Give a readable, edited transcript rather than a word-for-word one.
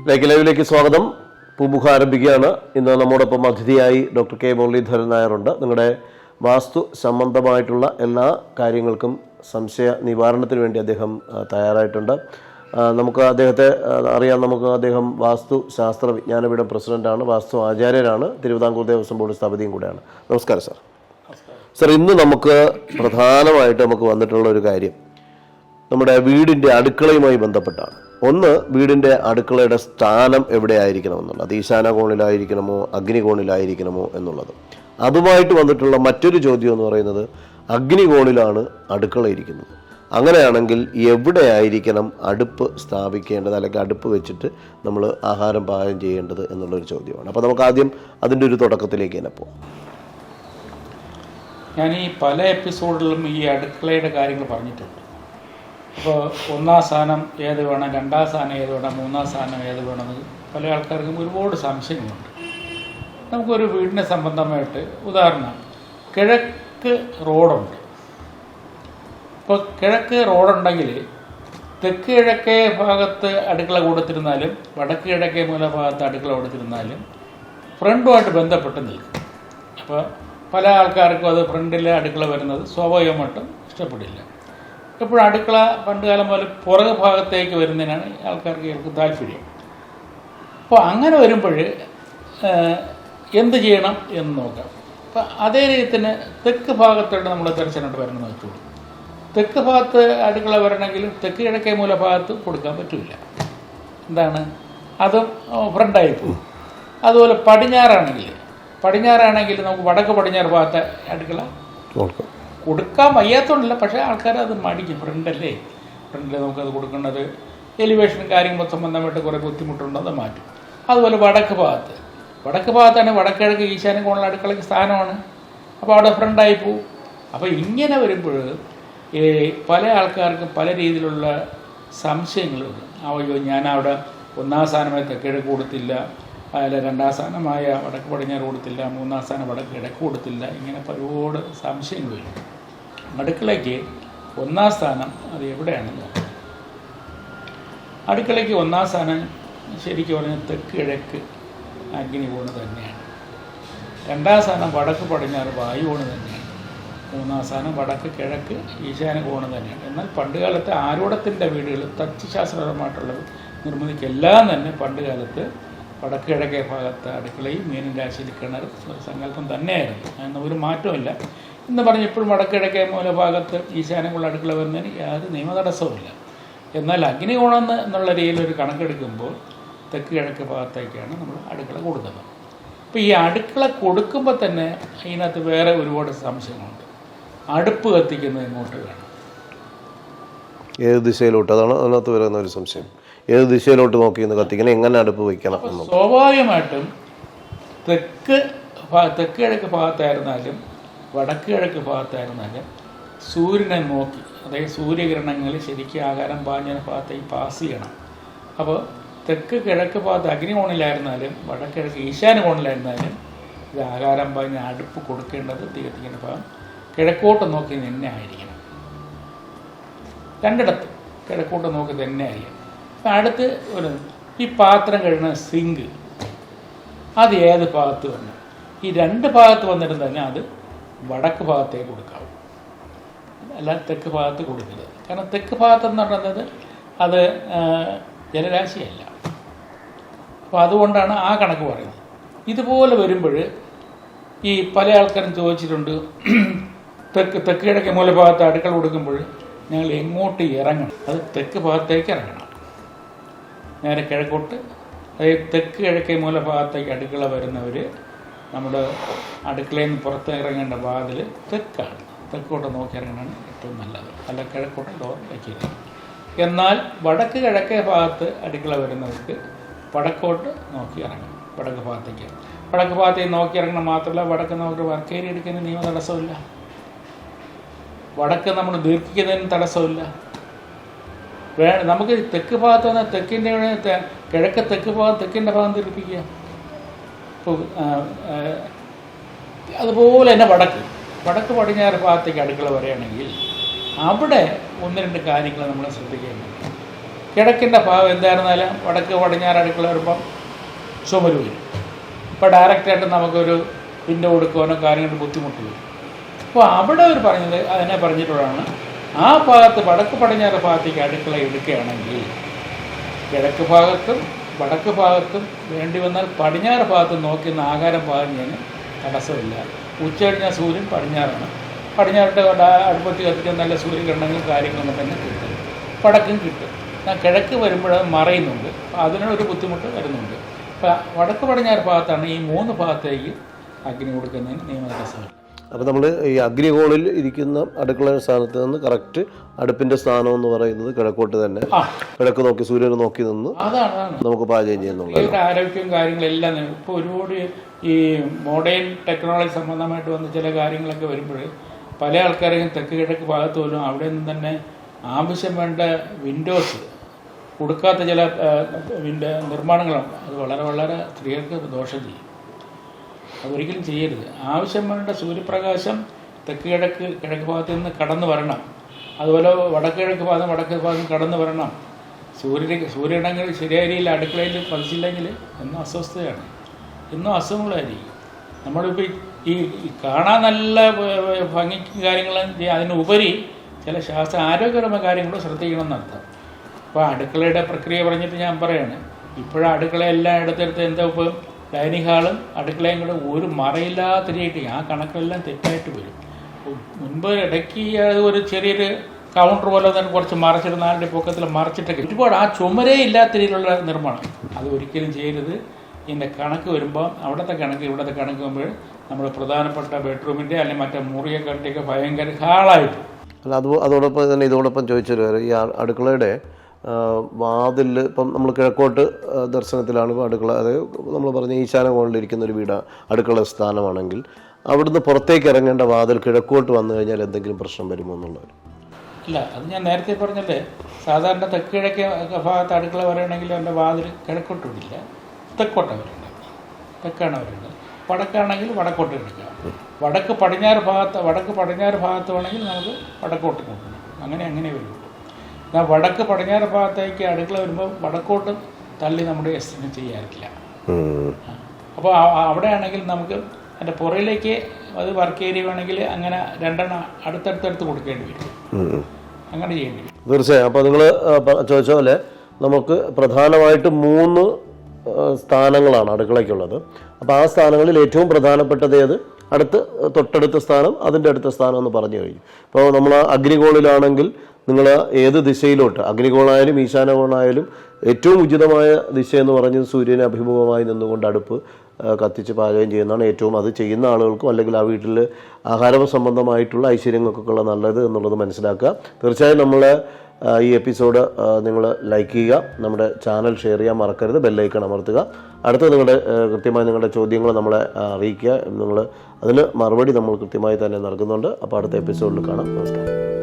ലൈവിലേക്ക് സ്വാഗതം. പൂമുഖ ആരംഭിക്കുകയാണ്. ഇന്ന് നമ്മോടൊപ്പം അതിഥിയായി ഡോക്ടർ കെ മുരളീധരൻ നായരുണ്ട്. നിങ്ങളുടെ വാസ്തു സംബന്ധമായിട്ടുള്ള എല്ലാ കാര്യങ്ങൾക്കും സംശയ നിവാരണത്തിന് വേണ്ടി അദ്ദേഹം തയ്യാറായിട്ടുണ്ട്. നമുക്ക് അദ്ദേഹത്തെ അറിയാം. നമുക്ക് അദ്ദേഹം വാസ്തു ശാസ്ത്ര വിജ്ഞാനപീഠം പ്രസിഡന്റാണ്, വാസ്തു ആചാര്യരാണ്, തിരുവിതാംകൂർ ദേവസ്വം ബോർഡ് സ്ഥാപതിയും കൂടെയാണ്. നമസ്കാരം സാർ. സാർ, ഇന്ന് നമുക്ക് പ്രധാനമായിട്ട് നമുക്ക് വന്നിട്ടുള്ള ഒരു കാര്യം നമ്മുടെ വീടിൻ്റെ അടുക്കളയുമായി ബന്ധപ്പെട്ടാണ്. ഒന്ന്, വീടിൻ്റെ അടുക്കളയുടെ സ്ഥാനം എവിടെ ആയിരിക്കണം എന്നുള്ളത്. അത് ഈശാന കോണിലായിരിക്കണമോ അഗ്നികോണിലായിരിക്കണമോ എന്നുള്ളത്. അതുമായിട്ട് വന്നിട്ടുള്ള മറ്റൊരു ചോദ്യം എന്ന് പറയുന്നത്, അഗ്നികോണിലാണ് അടുക്കള ഇരിക്കുന്നത്. അങ്ങനെയാണെങ്കിൽ എവിടെ ആയിരിക്കണം അടുപ്പ് സ്ഥാപിക്കേണ്ടത്, അല്ലെങ്കിൽ അടുപ്പ് വെച്ചിട്ട് നമ്മൾ ആഹാരം പാകം ചെയ്യേണ്ടത് എന്നുള്ളൊരു ചോദ്യമാണ്. അപ്പോൾ നമുക്ക് ആദ്യം അതിൻ്റെ ഒരു തുടക്കത്തിലേക്ക് തന്നെ പോകാം. ഞാൻ ഈ പല എപ്പിസോഡിലും ഈ അടുക്കളയുടെ കാര്യങ്ങൾ പറഞ്ഞിട്ടുണ്ട്. അപ്പോൾ ഒന്നാം സ്ഥാനം ഏത് വേണം, രണ്ടാം സ്ഥാനം ഏത് വേണം, മൂന്നാം സ്ഥാനം ഏത് വേണമെന്ന് പല ആൾക്കാർക്കും ഒരുപാട് സംശയങ്ങളുണ്ട്. നമുക്കൊരു വീടിനെ സംബന്ധമായിട്ട് ഉദാഹരണം, കിഴക്ക് റോഡുണ്ട്. ഇപ്പോൾ കിഴക്ക് റോഡുണ്ടെങ്കിൽ തെക്ക് കിഴക്കേ ഭാഗത്ത് അടുക്കള കൊടുത്തിരുന്നാലും വടക്ക് കിഴക്കേ മൂലഭാഗത്ത് അടുക്കള കൊടുത്തിരുന്നാലും ഫ്രണ്ടുമായിട്ട് ബന്ധപ്പെട്ട് നിൽക്കും. അപ്പോൾ പല ആൾക്കാർക്കും അത് ഫ്രണ്ടിലെ അടുക്കള വരുന്നത് സ്വാഭാവികമായിട്ടും ഇഷ്ടപ്പെടില്ല. എപ്പോഴും അടുക്കള പണ്ട് കാലം പോലെ പുറകു ഭാഗത്തേക്ക് വരുന്നതിനാണ് ആൾക്കാർക്ക് താല്പര്യം. അപ്പോൾ അങ്ങനെ വരുമ്പോൾ എന്ത് ചെയ്യണം എന്ന് നോക്കാം. അപ്പം അതേ രീതിയിൽ തെക്ക് ഭാഗത്തോട്ട് നമ്മൾ ദർശനമായിട്ട് വരണമെന്ന് വെച്ചോളൂ. തെക്ക് ഭാഗത്ത് അടുക്കള വരണമെങ്കിൽ തെക്ക് കിഴക്കേ മൂലഭാഗത്ത് കൊടുക്കാൻ പറ്റില്ല. എന്താണ്, അതും ഫ്രണ്ടായി പോകും. അതുപോലെ പടിഞ്ഞാറാണെങ്കിൽ നമുക്ക് വടക്ക് പടിഞ്ഞാറ് ഭാഗത്തെ അടുക്കള കൊടുക്കാൻ വയ്യാത്തതുകൊണ്ടല്ല, പക്ഷേ ആൾക്കാർ അത് മടിക്കും. ഫ്രണ്ടിൽ നമുക്കത് കൊടുക്കേണ്ടത് എലിവേഷൻ കാര്യങ്ങൾ സംബന്ധമായിട്ട് കുറേ ബുദ്ധിമുട്ടുണ്ടോ, അത് മാറ്റും. അതുപോലെ വടക്ക് ഭാഗത്താണ് വടക്കിഴക്ക് ഈശാന കോണിലെ അടുക്കളയ്ക്ക് സ്ഥാനമാണ്. അപ്പോൾ അവിടെ ഫ്രണ്ടായി പോവും. അപ്പോൾ ഇങ്ങനെ വരുമ്പോൾ പല ആൾക്കാർക്കും പല രീതിയിലുള്ള സംശയങ്ങളുണ്ട്. അയ്യോ, ഞാനവിടെ ഒന്നാം സ്ഥാനമായി തെക്കിഴക്ക് കൊടുത്തില്ല, അതിൽ രണ്ടാം സ്ഥാനമായ വടക്ക് പടിഞ്ഞാറ് കൊടുത്തില്ല, മൂന്നാം സ്ഥാനം വടക്ക് കിഴക്ക് കൊടുത്തില്ല, ഇങ്ങനെ ഒരുപാട് സംശയങ്ങൾ വരും. അടുക്കളയ്ക്ക് ഒന്നാം സ്ഥാനം അത് എവിടെയാണെന്ന് നോക്കാം. അടുക്കളയ്ക്ക് ഒന്നാം സ്ഥാനം ശരിക്കും പറഞ്ഞാൽ തെക്ക് കിഴക്ക് അഗ്നികോണ് തന്നെയാണ്. രണ്ടാം സ്ഥാനം വടക്ക് പടിഞ്ഞാറ് വായുകോണ് തന്നെയാണ്. മൂന്നാം സ്ഥാനം വടക്ക് കിഴക്ക് ഈശാന കോണ് തന്നെയാണ്. എന്നാൽ പണ്ടുകാലത്തെ ആരൂഢത്തിൻ്റെ വീടുകൾ തച്ചുശാസ്ത്രപരമായിട്ടുള്ള നിർമ്മിതിക്കെല്ലാം തന്നെ പണ്ടുകാലത്ത് വടക്ക് കിഴക്കേ ഭാഗത്ത് അടുക്കളയും മീനും രാശിയിൽ കിണർ സങ്കല്പം തന്നെയായിരുന്നു. അതിന് ഒരു മാറ്റമില്ല. എന്ന് പറഞ്ഞ് എപ്പോഴും വടക്ക് കിഴക്കേ മൂലഭാഗത്ത് ഈശാനമുള്ള അടുക്കള വരുന്നതിന് യാതൊരു നിയമതടസ്സവുമില്ല. എന്നാൽ അഗ്നികോണം എന്നുള്ള രീതിയിലൊരു കണക്കെടുക്കുമ്പോൾ തെക്ക് കിഴക്ക് ഭാഗത്തേക്കാണ് നമ്മൾ അടുക്കള കൊടുക്കുന്നത്. അപ്പോൾ ഈ അടുക്കള കൊടുക്കുമ്പോൾ തന്നെ ഇതിനകത്ത് വേറെ ഒരുപാട് സംശയങ്ങളുണ്ട്. അടുപ്പ് കത്തിക്കുന്നത് എങ്ങോട്ട് വേണം, ഏത് ദിശയിലോട്ട്, അതാണ് അതിനകത്ത് വരുന്ന ഒരു സംശയം. ഏത് ദിശയിലോട്ട് നോക്കി കത്തിക്കണം, എങ്ങനെ അടുപ്പ് വയ്ക്കണം? സ്വാഭാവികമായിട്ടും തെക്ക് കിഴക്ക് ഭാഗത്തായിരുന്നാലും വടക്ക് കിഴക്ക് ഭാഗത്തായിരുന്നാലും സൂര്യനെ നോക്കി, അതായത് സൂര്യകിരണങ്ങൾ ശരിക്കും ആകാരം പാഞ്ഞ ഭാഗത്തേക്ക് പാസ് ചെയ്യണം. അപ്പോൾ തെക്ക് കിഴക്ക് ഭാഗത്ത് അഗ്നികോണിലായിരുന്നാലും വടക്ക് കിഴക്ക് ഈശാന കോണിലായിരുന്നാലും ഇത് ആകാരം പാഞ്ഞ അടുപ്പ് കൊടുക്കേണ്ടത് തീ കത്തിക്കേണ്ട ഭാഗം കിഴക്കോട്ട് നോക്കി തന്നെ ആയിരിക്കണം. രണ്ടിടത്തും കിഴക്കോട്ട് നോക്കി തന്നെ ആയിരിക്കണം. അടുത്ത് ഈ പാത്രം കഴുകുന്ന സിങ്ക് അത് ഏത് ഭാഗത്ത് വരണം? ഈ രണ്ട് ഭാഗത്ത് വന്നിട്ട് തന്നെ അത് വടക്ക് ഭാഗത്തേക്ക് കൊടുക്കാവും, അല്ല തെക്ക് ഭാഗത്ത് കൊടുക്കരുത്. കാരണം തെക്ക് ഭാഗത്തെന്ന് പറയുന്നത് അത് ജലരാശിയല്ല. അപ്പോൾ അതുകൊണ്ടാണ് ആ കണക്ക് പറയുന്നത്. ഇതുപോലെ വരുമ്പോൾ ഈ പല ആൾക്കാരും ചോദിച്ചിട്ടുണ്ട്, തെക്ക് കിഴക്കേ മൂലഭാഗത്ത് അടുക്കള കൊടുക്കുമ്പോൾ ഞങ്ങൾ എങ്ങോട്ട് ഇറങ്ങണം? അത് തെക്ക് ഭാഗത്തേക്ക് ഇറങ്ങണം. നേരെ കിഴക്കോട്ട്, അതായത് തെക്ക് കിഴക്കേ മൂലഭാഗത്തേക്ക് അടുക്കള വരുന്നവർ നമ്മുടെ അടുക്കളയിൽ നിന്ന് പുറത്ത് ഇറങ്ങേണ്ട വാതിൽ തെക്കാണ്. തെക്കോട്ട് നോക്കി ഇറങ്ങാനാണ് ഏറ്റവും നല്ലത്, അല്ല കിഴക്കോട്ട് ഡോർ വയ്ക്കുക. എന്നാൽ വടക്ക് കിഴക്കേ ഭാഗത്ത് അടുക്കള വരുന്നവർക്ക് വടക്കോട്ട് നോക്കി ഇറങ്ങണം. വടക്ക് ഭാഗത്തേക്ക് നോക്കി ഇറങ്ങണം. മാത്രമല്ല വടക്ക് നമുക്ക് വർക്ക് ഏരിയ എടുക്കുന്നതിന് നിയമ തടസ്സമില്ല, വടക്ക് നമ്മൾ ദീർഘിക്കുന്നതിന് തടസ്സമില്ല. നമുക്ക് തെക്ക് ഭാഗത്ത് വന്നാൽ തെക്കിൻ്റെ കിഴക്ക് തെക്ക് ഭാഗം തെക്കിൻ്റെ ഭാഗം തീർപ്പിക്കുക. ഇപ്പോൾ അതുപോലെ തന്നെ വടക്ക് പടിഞ്ഞാറ് ഭാഗത്തേക്ക് അടുക്കള വരികയാണെങ്കിൽ അവിടെ ഒന്ന് രണ്ട് കാര്യങ്ങൾ നമ്മൾ ശ്രദ്ധിക്കേണ്ടത്. കിഴക്കിൻ്റെ ഭാഗം എന്തായിരുന്നാലും വടക്ക് പടിഞ്ഞാറ് അടുക്കള വരുമ്പം ചുമര് വരും. അപ്പോൾ ഡയറക്റ്റായിട്ട് നമുക്കൊരു വിൻഡോ കൊടുക്കുവാനോ കാര്യങ്ങൾ ബുദ്ധിമുട്ട് വരും. അപ്പോൾ അവിടെ അവർ പറഞ്ഞത് അതിനെ പറഞ്ഞിട്ടുള്ളതാണ്, ആ ഭാഗത്ത് വടക്ക് പടിഞ്ഞാറ് ഭാഗത്തേക്ക് അടുക്കള എടുക്കുകയാണെങ്കിൽ കിഴക്ക് ഭാഗത്തും വടക്ക് ഭാഗത്തും വേണ്ടി വന്നാൽ പടിഞ്ഞാറ് ഭാഗത്തും നോക്കി നിന്ന് ആഹാരം പാകം ചെയ്യാൻ തടസ്സമില്ല. ഉച്ച കഴിഞ്ഞാൽ സൂര്യൻ പടിഞ്ഞാറാണ്, പടിഞ്ഞാറിട്ട് അടുപ്പത്ത് കത്തിക്കാൻ നല്ല സൂര്യകിരണങ്ങളും കാര്യങ്ങളൊക്കെ തന്നെ കിട്ടും. വടക്കും കിട്ടും. എന്നാൽ കിഴക്ക് വരുമ്പോഴത് മറയുന്നുണ്ട്, അതിനൊരു ബുദ്ധിമുട്ട് വരുന്നുണ്ട്. അപ്പോൾ വടക്ക് പടിഞ്ഞാറ് ഭാഗത്താണ് ഈ 3 ഭാഗത്തേക്ക് അഗ്നി കൊടുക്കുന്നതിന് നിയമതടസ്സമില്ല. അപ്പോൾ നമ്മൾ ഈ അഗ്നികോണിൽ ഇരിക്കുന്ന അടുക്കള സ്ഥാനത്ത് നിന്ന് കറക്റ്റ് അടുപ്പിൻ്റെ സ്ഥാനം എന്ന് പറയുന്നത് കിഴക്കോട്ട് തന്നെ, കിഴക്ക് നോക്കി സൂര്യനെ നോക്കി നിന്ന് അതാണ് നമുക്ക് പാചകം ചെയ്യുന്നുള്ളത്. ഇവരുടെ ആരോഗ്യവും കാര്യങ്ങളെല്ലാം ഇപ്പോൾ ഒരുപാട് ഈ മോഡേൺ ടെക്നോളജി സംബന്ധമായിട്ട് വന്ന ചില കാര്യങ്ങളൊക്കെ വരുമ്പോൾ പല ആൾക്കാരെയും തെക്ക് കിഴക്ക് ഭാഗത്ത് പോലും അവിടെ നിന്ന് തന്നെ ആവശ്യം വേണ്ട വിൻഡോസ് കൊടുക്കാത്ത ചില നിർമ്മാണങ്ങളുണ്ട്. അത് വളരെ വളരെ സ്ത്രീകൾക്ക് ദോഷം ചെയ്യും. അതൊരിക്കലും ചെയ്യരുത്. ആവശ്യം വേണ്ട സൂര്യപ്രകാശം തെക്ക് കിഴക്ക് ഭാഗത്ത് നിന്ന് കടന്നു വരണം. അതുപോലെ വടക്ക് കിഴക്ക് ഭാഗം കടന്നു വരണം. സൂര്യകിരണങ്ങൾ ശരിയായ രീതിയിൽ അടുക്കളയിൽ പതിച്ചില്ലെങ്കിൽ എന്നും അസ്വസ്ഥതയാണ്, എന്നും അസുഖങ്ങളായിരിക്കും. നമ്മളിപ്പോൾ ഈ കാണാൻ നല്ല ഭംഗിക്കും കാര്യങ്ങളും അതിനുപരി ചില ആരോഗ്യപരമായ കാര്യങ്ങളും ശ്രദ്ധിക്കണം എന്നർത്ഥം. അപ്പോൾ അടുക്കളയുടെ പ്രക്രിയ പറഞ്ഞിട്ട് ഞാൻ പറയാണ്, ഇപ്പോഴും അടുക്കളയെല്ലാം എടുത്തെടുത്ത് എന്താ ഇപ്പോൾ ഡൈനിങ് ഹാളും അടുക്കളയും കൂടെ ഒരു മറയില്ലാത്ത രീതി ആ കണക്കെല്ലാം തെറ്റായിട്ട് വരും. മുൻപ് ഇടയ്ക്ക് ഒരു ചെറിയൊരു കൗണ്ടർ പോലെ തന്നെ കുറച്ച് മറച്ചിട്ട് 4 പൊക്കത്തിൽ മറച്ചിട്ടൊക്കെ ഒരുപാട് ആ ചുമരേ ഇല്ലാത്ത രീതിയിലുള്ള നിർമ്മാണം അത് ഒരിക്കലും ചെയ്യരുത്. ഇതിൻ്റെ കണക്ക് വരുമ്പോൾ അവിടുത്തെ കണക്ക് ഇവിടുത്തെ കണക്ക് വരുമ്പോൾ നമ്മൾ പ്രധാനപ്പെട്ട ബെഡ്റൂമിൻ്റെ അല്ലെങ്കിൽ മറ്റേ മുറിയെ കണ്ടിയൊക്കെ ഭയങ്കര ഹാളായിട്ട്. അല്ല അതോടൊപ്പം തന്നെ ഇതോടൊപ്പം ചോദിച്ചൊരു കാര്യം, ഈ അടുക്കളയുടെ വാതിൽ ഇപ്പം നമ്മൾ കിഴക്കോട്ട് ദർശനത്തിലാണ് ഇപ്പോൾ അടുക്കള, അതായത് നമ്മൾ പറഞ്ഞ ഈശാന കോണിലിരിക്കുന്ന ഒരു വീട് അടുക്കള സ്ഥാനമാണെങ്കിൽ അവിടുന്ന് പുറത്തേക്ക് ഇറങ്ങേണ്ട വാതിൽ കിഴക്കോട്ട് വന്നു കഴിഞ്ഞാൽ എന്തെങ്കിലും പ്രശ്നം വരുമോ എന്നുള്ളത്? ഇല്ല, അത് ഞാൻ നേരത്തെ പറഞ്ഞല്ലേ, സാധാരണ തെക്ക് കിഴക്ക് ഭാഗത്ത് അടുക്കള വരണമെങ്കിൽ എൻ്റെ വാതിൽ കിഴക്കോട്ട് വിടില്ല, തെക്കോട്ടാണ് വരേണ്ടത്, തെക്കാണ് വരേണ്ടത്. വടക്കാണെങ്കിൽ വടക്കോട്ട് എടുക്കുക. വടക്ക് പടിഞ്ഞാറ് ഭാഗത്ത് വേണമെങ്കിൽ നമുക്ക് വടക്കോട്ട് നോക്കണം. അങ്ങനെ വരുള്ളൂ. എന്നാൽ വടക്ക് പടിഞ്ഞാറ് ഭാഗത്തേക്ക് അടുക്കള വരുമ്പോൾ വടക്കോട്ട് തള്ളി നമ്മുടെ എസ്റ്റിമേറ്റ് ചെയ്യാറില്ല. അപ്പോൾ അവിടെയാണെങ്കിൽ നമുക്ക് അതിൻ്റെ പുറയിലേക്ക് അത് വർക്ക് ഏരിയ വേണമെങ്കിൽ അങ്ങനെ 2 അടുത്തടുത്ത് കൊടുക്കേണ്ടി വരും. അങ്ങനെ ചെയ്യേണ്ടി വരും. തീർച്ചയായും. അപ്പോൾ നിങ്ങൾ ചോദിച്ച പോലെ നമുക്ക് പ്രധാനമായിട്ടും 3 സ്ഥാനങ്ങളാണ് അടുക്കളയ്ക്കുള്ളത്. അപ്പോൾ ആ സ്ഥാനങ്ങളിൽ ഏറ്റവും പ്രധാനപ്പെട്ടത് ഏത്? തൊട്ടടുത്ത സ്ഥാനം, അതിൻ്റെ അടുത്ത സ്ഥാനം എന്ന് പറഞ്ഞു കഴിഞ്ഞു. ഇപ്പോൾ നമ്മൾ അഗ്നികോണിലാണെങ്കിൽ നിങ്ങൾ ഏത് ദിശയിലോട്ട്, അഗ്നികോണായാലും ഈശാനകോണായാലും ഏറ്റവും ഉചിതമായ ദിശയെന്ന് പറഞ്ഞത് സൂര്യനെ അഭിമുഖമായി നിന്നുകൊണ്ട് അടുപ്പ് കത്തിച്ച് പാചകം ചെയ്യുന്നതാണ് ഏറ്റവും, അത് ചെയ്യുന്ന ആളുകൾക്കും അല്ലെങ്കിൽ ആ വീട്ടിൽ ആഹാര സംബന്ധമായിട്ടുള്ള ഐശ്വര്യങ്ങൾക്കൊക്കെ ഉള്ള നല്ലത് എന്നുള്ളത് മനസ്സിലാക്കുക. തീർച്ചയായും നമ്മളെ ഈ എപ്പിസോഡ് നിങ്ങൾ ലൈക്ക് ചെയ്യുക, നമ്മുടെ ചാനൽ ഷെയർ ചെയ്യാൻ മറക്കരുത്, ബെല്ലൈക്കൺ അമർത്തുക. അടുത്ത കൃത്യമായി നിങ്ങളുടെ ചോദ്യങ്ങൾ നമ്മളെ അറിയിക്കുക. അതിന് മറുപടി നമ്മൾ കൃത്യമായി തന്നെ നൽകുന്നുണ്ട്. അപ്പോൾ അടുത്ത എപ്പിസോഡിൽ കാണാം. നമസ്കാരം.